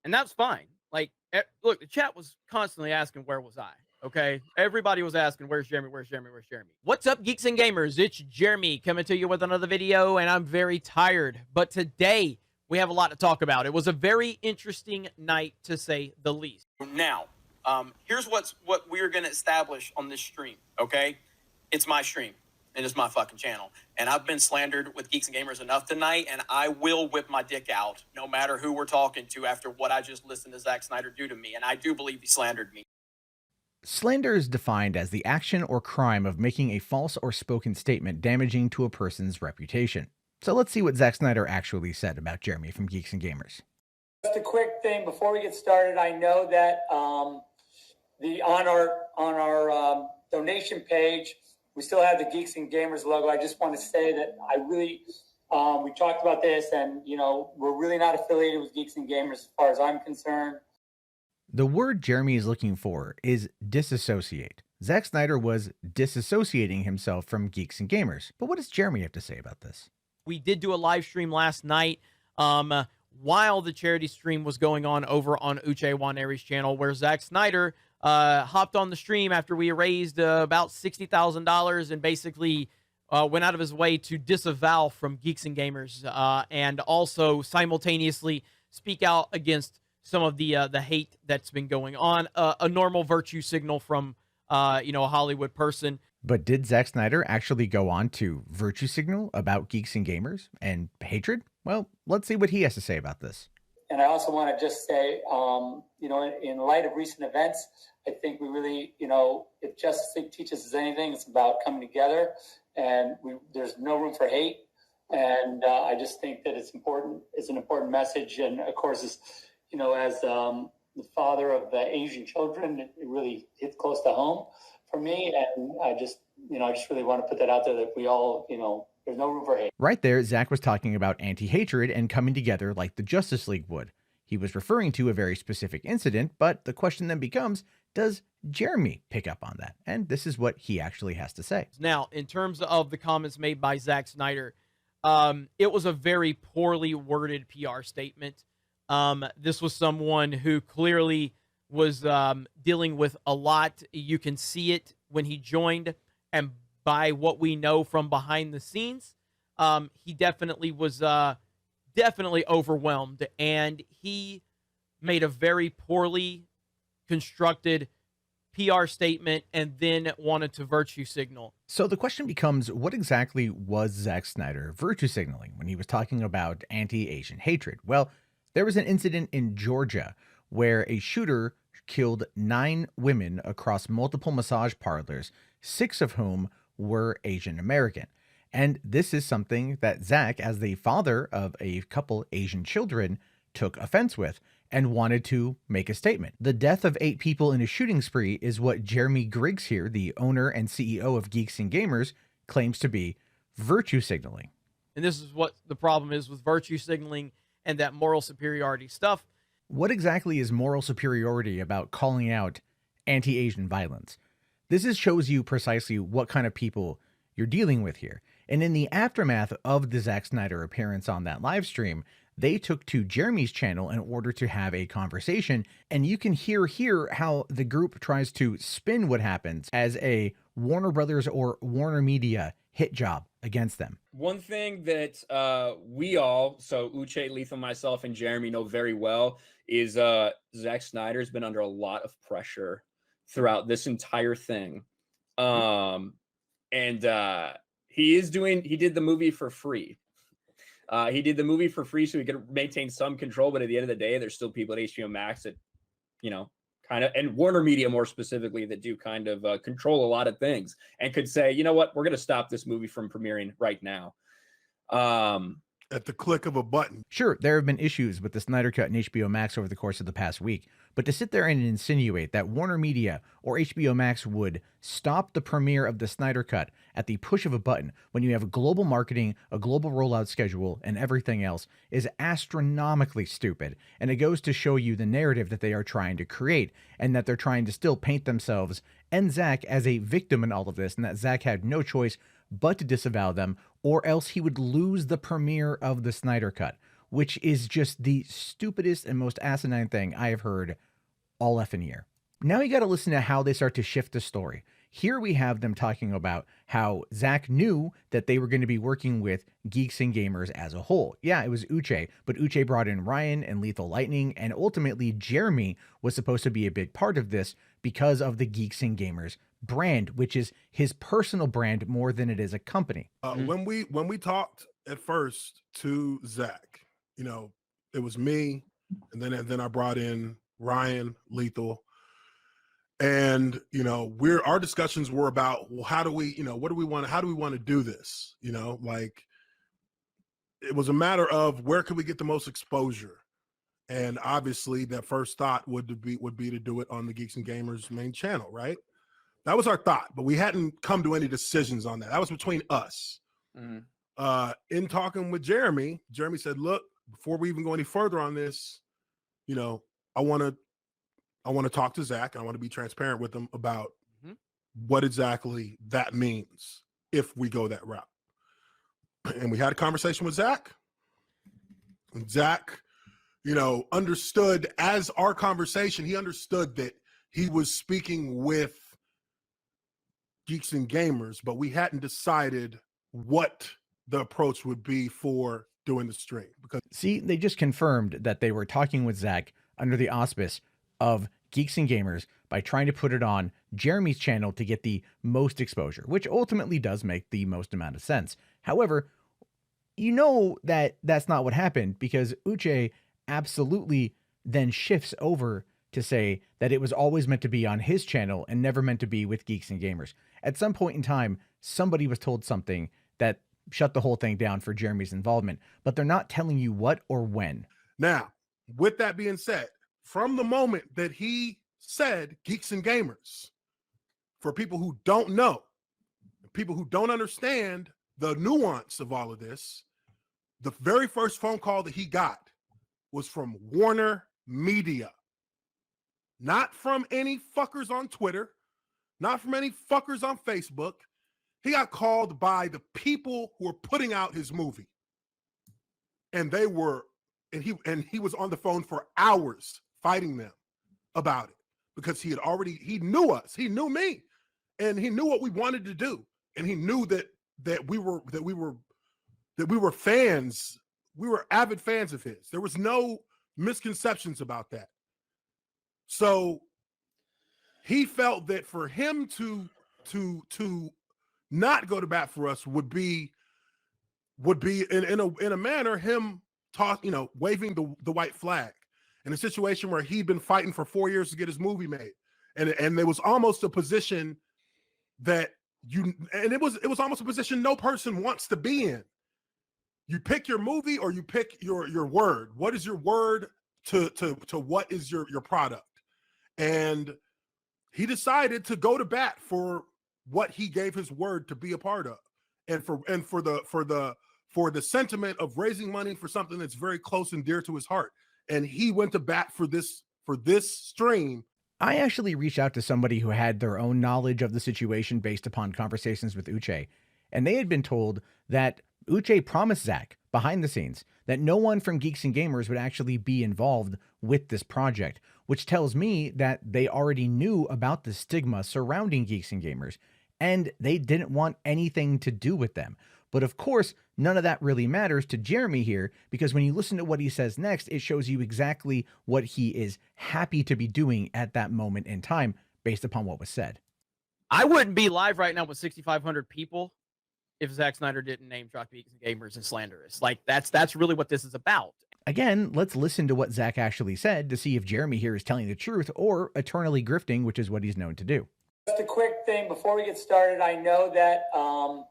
And that's fine. Like, look, the chat was constantly asking, where was I? Okay. Everybody was asking, where's Jeremy? Where's Jeremy? Where's Jeremy? What's up, Geeks and Gamers? It's Jeremy coming to you with another video, and I'm very tired. But today, we have a lot to talk about. It was a very interesting night, to say the least. Now, here's what we're going to establish on this stream, okay? It's my stream, and it's my fucking channel. And I've been slandered with Geeks and Gamers enough tonight, and I will whip my dick out, no matter who we're talking to, after what I just listened to Zack Snyder do to me. And I do believe he slandered me. Slander is defined as the action or crime of making a false or spoken statement damaging to a person's reputation. So let's see what Zack Snyder actually said about Jeremy from Geeks and Gamers. Just a quick thing before we get started. I know that on our donation page, we still have the Geeks and Gamers logo. I just want to say that I really, we talked about this, and we're really not affiliated with Geeks and Gamers as far as I'm concerned. The word Jeremy is looking for is disassociate. Zack Snyder was disassociating himself from Geeks and Gamers. But what does Jeremy have to say about this? We did do a live stream last night while the charity stream was going on over on Uche Waneri's channel, where Zack Snyder hopped on the stream after we raised about $60,000 and basically went out of his way to disavow from Geeks and Gamers and also simultaneously speak out against some of the hate that's been going on. A normal virtue signal from a Hollywood person. But did Zack Snyder actually go on to virtue signal about Geeks and Gamers and hatred? Well, let's see what he has to say about this. And I also want to just say, in light of recent events, I think we really, if Justice League teaches us anything, it's about coming together, and there's no room for hate. And I just think that it's important. It's an important message. And of course, as the father of the Asian children, it really hits close to home for me. And I just really want to put that out there, that we all, there's no room for hate. Right there, Zack was talking about anti-hatred and coming together like the Justice League would. He was referring to a very specific incident, but the question then becomes, does Jeremy pick up on that? And this is what he actually has to say. Now, in terms of the comments made by Zack Snyder, it was a very poorly worded PR statement. This was someone who clearly was dealing with a lot. You can see it when he joined, and by what we know from behind the scenes, he definitely was definitely overwhelmed, and he made a very poorly constructed PR statement and then wanted to virtue signal. So the question becomes, what exactly was Zack Snyder virtue signaling when he was talking about anti-Asian hatred? Well, there was an incident in Georgia where a shooter killed 9 women across multiple massage parlors, 6 of whom were Asian American. And this is something that Zack, as the father of a couple Asian children, took offense with and wanted to make a statement. The death of 8 people in a shooting spree is what Jeremy Griggs here, the owner and CEO of Geeks and Gamers, claims to be virtue signaling. And this is what the problem is with virtue signaling and that moral superiority stuff. What exactly is moral superiority about calling out anti-Asian violence? This shows you precisely what kind of people you're dealing with here. And in the aftermath of the Zack Snyder appearance on that live stream, they took to Jeremy's channel in order to have a conversation. And you can hear here how the group tries to spin what happens as a Warner Brothers or Warner Media hit job against them. One thing that we all, so Uche, Lethal, myself, and Jeremy know very well is Zack Snyder's been under a lot of pressure throughout this entire thing. He did the movie for free. He did the movie for free so he could maintain some control, but at the end of the day, there's still people at HBO Max that, kind of, and Warner Media more specifically, that do kind of control a lot of things and could say, you know what, we're going to stop this movie from premiering right now. At the click of a button. Sure, there have been issues with the Snyder Cut and HBO Max over the course of the past week, but to sit there and insinuate that Warner Media or HBO Max would stop the premiere of the Snyder Cut at the push of a button when you have global marketing, a global rollout schedule, and everything else is astronomically stupid. And it goes to show you the narrative that they are trying to create, and that they're trying to still paint themselves and Zack as a victim in all of this, and that Zack had no choice but to disavow them, or else he would lose the premiere of the Snyder Cut. which is just the stupidest and most asinine thing I have heard all effing year. Now you got to listen to how they start to shift the story. Here we have them talking about how Zack knew that they were going to be working with Geeks and Gamers as a whole. Yeah, it was Uche, but Uche brought in Ryan and Lethal Lightning, and ultimately Jeremy was supposed to be a big part of this because of the Geeks and Gamers brand, which is his personal brand more than it is a company. When we talked at first to Zack, you know, it was me, and then I brought in Ryan, Lethal. And, you know, our discussions were about, well, how do we, you know, how do we want to do this? You know, like it was a matter of where could we get the most exposure? And obviously that first thought would be to do it on the Geeks and Gamers main channel, right? That was our thought, but we hadn't come to any decisions on that. That was between us. In talking with Jeremy said, look, before we even go any further on this, you know, I want to talk to Zack. I want to be transparent with him about what exactly that means if we go that route. And we had a conversation with Zack. And Zack, you know, understood as our conversation, he understood that he was speaking with Geeks and Gamers, but we hadn't decided what the approach would be for doing the stream. Because see, they just confirmed that they were talking with Zack under the auspice of Geeks and Gamers by trying to put it on Jeremy's channel to get the most exposure, which ultimately does make the most amount of sense. However, you know that that's not what happened, because Uche absolutely then shifts over to say that it was always meant to be on his channel and never meant to be with Geeks and Gamers. At some point in time, somebody was told something that shut the whole thing down for Jeremy's involvement, but they're not telling you what or when. Now, with that being said, from the moment that he said Geeks and Gamers, for people who don't know, people who don't understand the nuance of all of this, the very first phone call that he got was from Warner Media. Not from any fuckers on Twitter, not from any fuckers on Facebook. He got called by the people who were putting out his movie. And they were, and he was on the phone for hours fighting them about it, because he knew us, he knew me, and he knew what we wanted to do, and he knew that we were fans, we were avid fans of his. There was no misconceptions about that. So he felt that for him to not go to bat for us would be in a manner him waving the white flag in a situation where he'd been fighting for 4 years to get his movie made, and there was almost a position that it was almost a position no person wants to be in. You pick your movie or you pick your word. What is your word to what is your product? And he decided to go to bat for what he gave his word to be a part of, and for the sentiment of raising money for something that's very close and dear to his heart. And he went to bat for this stream. I actually reached out to somebody who had their own knowledge of the situation based upon conversations with Uche, and they had been told that Uche promised Zack behind the scenes that no one from Geeks and Gamers would actually be involved with this project, which tells me that they already knew about the stigma surrounding Geeks and Gamers, and they didn't want anything to do with them. But of course, none of that really matters to Jeremy here, because when you listen to what he says next, it shows you exactly what he is happy to be doing at that moment in time based upon what was said. I wouldn't be live right now with 6,500 people if Zack Snyder didn't name drop Geeks and Gamers and slanderous. Like that's really what this is about. Again, let's listen to what Zack actually said to see if Jeremy here is telling the truth or eternally grifting, which is what he's known to do. Just a quick thing before we get started. I know that on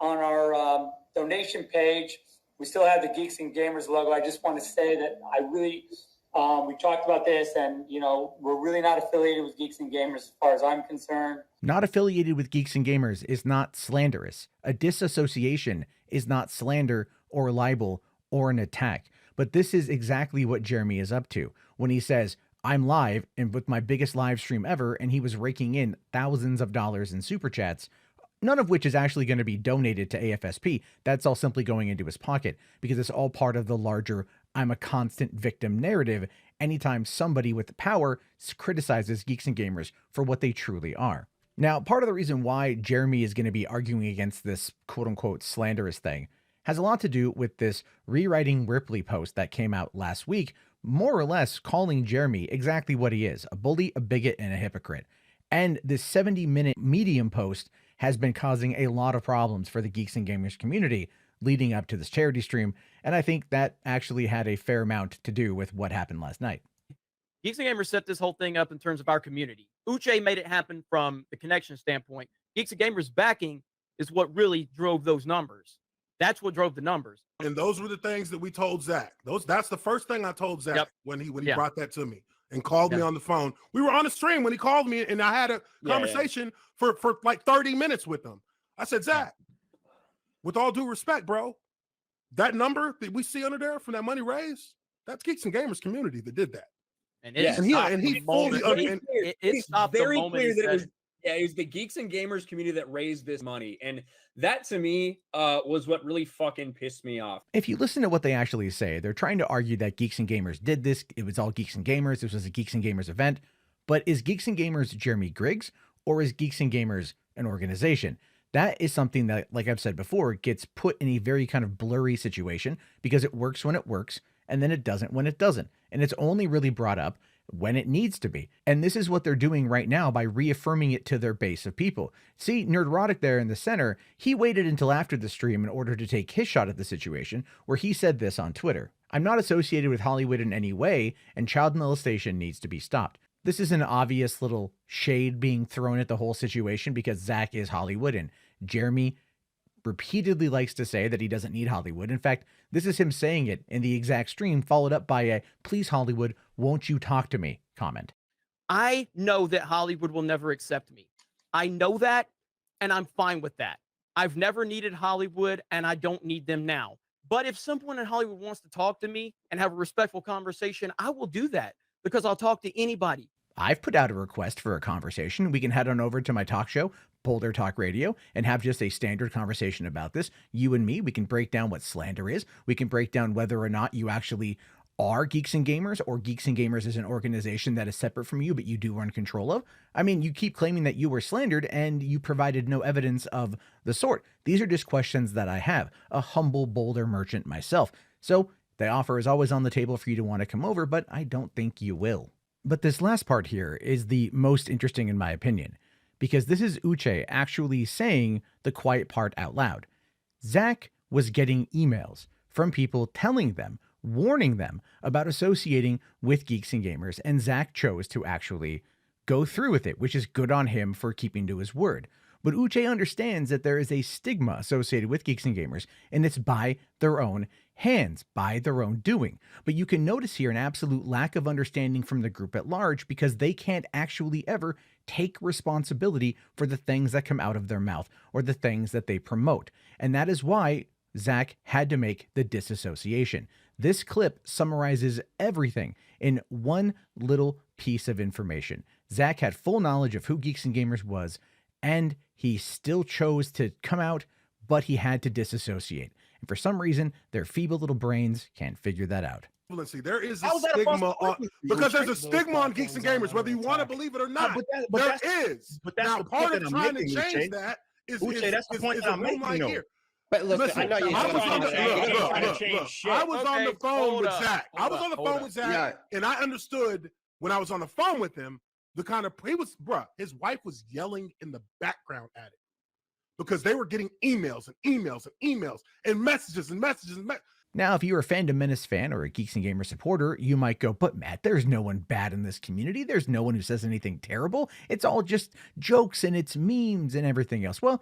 our donation page, we still have the Geeks and Gamers logo. I just want to say that I really we talked about this, and we're really not affiliated with Geeks and Gamers as far as I'm concerned. Not affiliated with Geeks and Gamers is not slanderous. A disassociation is not slander or libel or an attack. But this is exactly what Jeremy is up to when he says, I'm live and with my biggest live stream ever, and he was raking in thousands of dollars in super chats none of which is actually going to be donated to AFSP. That's all simply going into his pocket because it's all part of the larger I'm a constant victim narrative anytime somebody with power criticizes Geeks and Gamers for what they truly are. Now, part of the reason why Jeremy is going to be arguing against this quote-unquote slanderous thing has a lot to do with this Rewriting Ripley post that came out last week, more or less calling Jeremy exactly what he is, a bully, a bigot, and a hypocrite. And this 70-minute Medium post has been causing a lot of problems for the Geeks and Gamers community leading up to this charity stream, and I think that actually had a fair amount to do with what happened last night. Geeks and Gamers set this whole thing up in terms of our community. Uche made it happen from the connection standpoint. Geeks and Gamers backing is what really drove those numbers. That's what drove the numbers. And those were the things that we told Zach. That's the first thing I told Zach when he brought that to me and called me on the phone. We were on a stream when he called me, and I had a conversation for like 30 minutes with him. I said, Zach, with all due respect, bro, that number that we see under there from that money raised, that's Geeks and Gamers community that did that. And he fully it's very clear that it was the Geeks and Gamers community that raised this money. And that to me was what really fucking pissed me off. If you listen to what they actually say, they're trying to argue that Geeks and Gamers did this. It was all Geeks and Gamers. This was a Geeks and Gamers event. But is Geeks and Gamers Jeremy Griggs, or is Geeks and Gamers an organization? That is something that, like I've said before, gets put in a very kind of blurry situation because it works when it works and then it doesn't when it doesn't. And it's only really brought up when it needs to be. And this is what they're doing right now by reaffirming it to their base of people. See, Nerdrotic there in the center, he waited until after the stream in order to take his shot at the situation, where he said this on Twitter: "I'm not associated with Hollywood in any way, and child molestation needs to be stopped." This is an obvious little shade being thrown at the whole situation because Zach is Hollywood and Jeremy repeatedly likes to say that he doesn't need Hollywood. In fact, this is him saying it in the exact stream, followed up by a "please Hollywood, won't you talk to me" comment. I know that Hollywood will never accept me. I know that, and I'm fine with that. I've never needed Hollywood, and I don't need them now. But if someone in Hollywood wants to talk to me and have a respectful conversation, I will do that because I'll talk to anybody. I've put out a request for a conversation. We can head on over to my talk show, Boulder Talk Radio, and have just a standard conversation about this. You and me, we can break down what slander is. We can break down whether or not you actually are Geeks and Gamers, or Geeks and Gamers is an organization that is separate from you, but you do run control of. I mean, you keep claiming that you were slandered and you provided no evidence of the sort. These are just questions that I have, a humble Boulder merchant myself. So the offer is always on the table for you to want to come over, but I don't think you will. But this last part here is the most interesting in my opinion, because this is Uche actually saying the quiet part out loud. Zach was getting emails from people telling them, warning them about associating with Geeks and Gamers, and Zach chose to actually go through with it, which is good on him for keeping to his word. But Uche understands that there is a stigma associated with Geeks and Gamers, and it's by their own hands, by their own doing. But you can notice here an absolute lack of understanding from the group at large, because they can't actually ever take responsibility for the things that come out of their mouth or the things that they promote. And that is why Zach had to make the disassociation. This clip summarizes everything in one little piece of information. Zach had full knowledge of who Geeks and Gamers was, and he still chose to come out, but he had to disassociate. And for some reason, their feeble little brains can't figure that out. There is a stigma on, because there's a stigma on Geeks and Gamers, whether you want to believe it or not. There is. But that's now, the part point of that I'm trying to making, change that is that's the point that I'm making, right here. But listen, Listen, I know you're I was on the I I was on the phone with Zach. I was on the phone with Zach, and I understood when I was on the phone with him, the kind of, his wife was yelling in the background at it because they were getting emails and emails and emails and messages and messages and messages. Now, if you're a Fandom Menace fan or a Geeks and Gamers supporter, you might go, but Matt, there's no one bad in this community. There's no one who says anything terrible. It's all just jokes and it's memes and everything else. Well,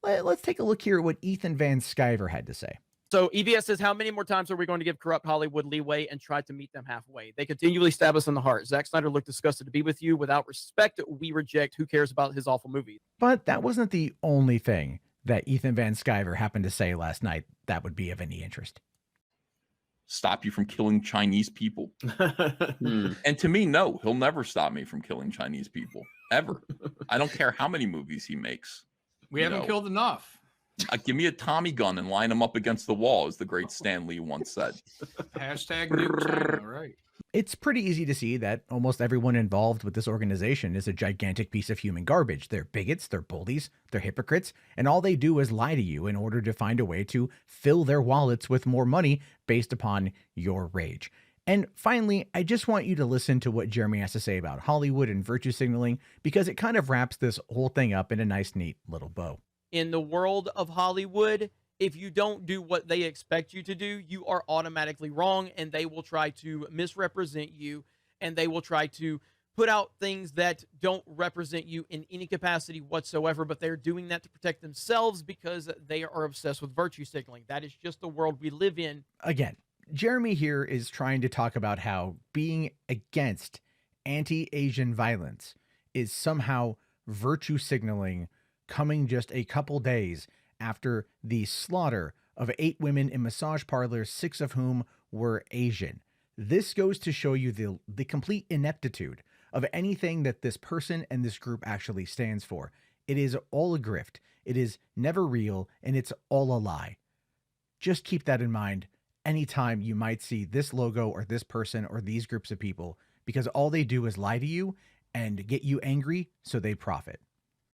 let's take a look here at what Ethan Van Sciver had to say. So EVS says, how many more times are we going to give corrupt Hollywood leeway and try to meet them halfway? They continually stab us in the heart. Zack Snyder looked disgusted to be with you. Without respect, we reject. Who cares about his awful movies? But that wasn't the only thing that Ethan Van Sciver happened to say last night that would be of any interest. Stop you from killing Chinese people. And to me, no, he'll never stop me from killing Chinese people, ever. I don't care how many movies he makes. We You haven't know. killed enough. Give me a Tommy gun and line them up against the wall, as the great Stan Lee once said. Hashtag nuke China, right? It's pretty easy to see that almost everyone involved with this organization is a gigantic piece of human garbage. They're bigots, they're bullies, they're hypocrites, and all they do is lie to you in order to find a way to fill their wallets with more money based upon your rage. And finally, I just want you to listen to what Jeremy has to say about Hollywood and virtue signaling, because it kind of wraps this whole thing up in a nice, neat little bow. In the world of Hollywood, if you don't do what they expect you to do, you are automatically wrong, and they will try to misrepresent you, and they will try to put out things that don't represent you in any capacity whatsoever, but they're doing that to protect themselves because they are obsessed with virtue signaling. That is just the world we live in. Again, Jeremy here is trying to talk about how being against anti-Asian violence is somehow virtue signaling, coming just a couple days after the slaughter of 8 women in massage parlors, 6 of whom were Asian. This goes to show you the complete ineptitude of anything that this person and this group actually stands for. It is all a grift. It is never real, and it's all a lie. Just keep that in mind anytime you might see this logo or this person or these groups of people, because all they do is lie to you and get you angry so they profit.